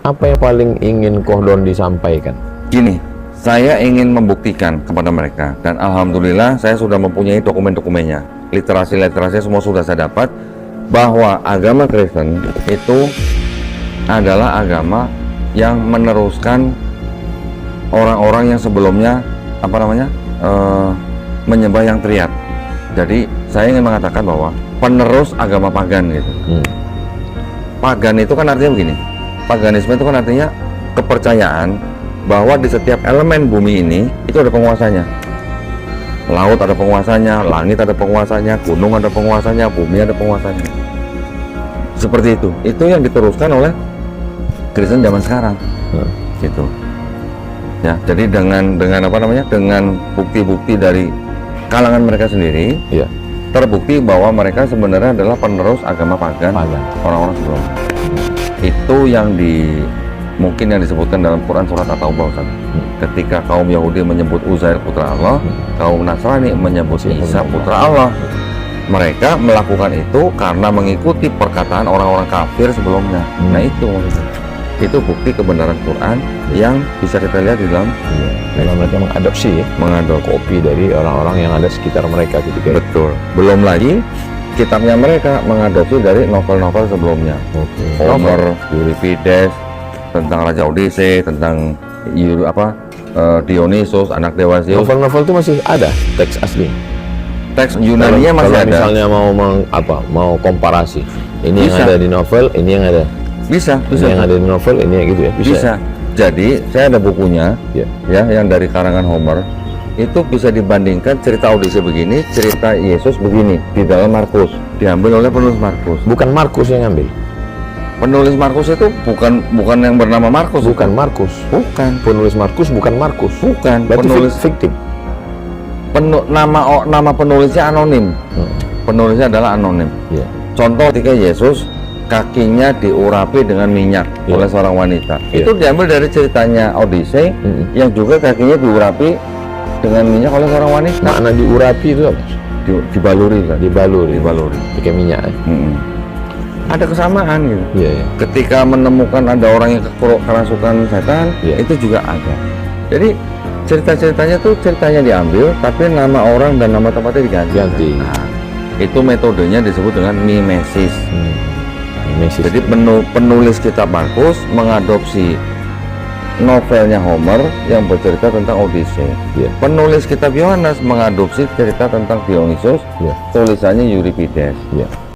Apa yang paling ingin Kohdon disampaikan? Gini, saya ingin membuktikan kepada mereka, dan alhamdulillah saya sudah mempunyai dokumen-dokumennya, literasi semua sudah saya dapat, bahwa agama Kristen itu adalah agama yang meneruskan orang-orang yang sebelumnya menyembah yang triad. Jadi saya ingin mengatakan bahwa penerus agama pagan gitu. Pagan itu kan artinya begini, paganisme itu kan artinya kepercayaan bahwa di setiap elemen bumi ini itu ada penguasanya. Laut ada penguasanya, langit ada penguasanya, gunung ada penguasanya, bumi ada penguasanya. Seperti itu. Itu yang diteruskan oleh Kristen zaman sekarang. Gitu. Ya, jadi dengan dengan bukti-bukti dari kalangan mereka sendiri, Iya. terbukti bahwa mereka sebenarnya adalah penerus agama pagan. Orang-orang sebelumnya. Itu yang mungkin yang disebutkan dalam Quran surat At-Taubah, Ustaz. Ketika kaum Yahudi menyebut Uzair putra Allah, kaum Nasrani menyebut Isa putra Allah. Mereka melakukan itu karena mengikuti perkataan orang-orang kafir sebelumnya. Nah itu bukti kebenaran Quran yang bisa kita lihat di dalam mereka mengadopsi kopi dari orang-orang yang ada sekitar mereka ketika betul. Belum lagi kitabnya mereka mengadopsi dari novel-novel sebelumnya. Homer, Euripides, tentang Raja Odyssey, tentang Dionysus, anak dewa Zeus. Novel-novel itu masih ada teks asli. Teks Yunani-nya masih kalau ada. Misalnya mau komparasi, ini Bisa. yang ada di novel, ini yang ada. Bisa. Yang ada di novel, ini yang gitu ya. Bisa. Jadi saya ada bukunya, ya, yang dari karangan Homer. Itu bisa dibandingkan cerita Odyssey begini, cerita Yesus begini di dalam Markus, diambil oleh penulis Markus. Bukan Markus yang ngambil. Penulis Markus itu bukan yang bernama Markus. Bukan Markus. Bukan. Penulis Markus bukan Markus. Bukan. Berarti Penulis fiktif. Nama penulisnya anonim. Penulisnya adalah anonim. Yeah. Contoh ketika Yesus kakinya diurapi dengan minyak oleh seorang wanita. Itu diambil dari ceritanya Odyssey yang juga kakinya diurapi dengan minyak oleh seorang wanita. Makna diurapi itu apa? Dibaluri kan? Dibaluri. Pakai minyak. Ada kesamaan gitu. Iya. Ketika menemukan ada orang yang kerasukan setan, itu juga ada. Jadi ceritanya tuh ceritanya diambil, tapi nama orang dan nama tempatnya diganti. Nah, itu metodenya disebut dengan mimesis. Jadi penulis kitab Markus mengadopsi novelnya Homer yang bercerita tentang Odyssey. Penulis kitab Yohanes mengadopsi cerita tentang Dionysus, tulisannya Euripides.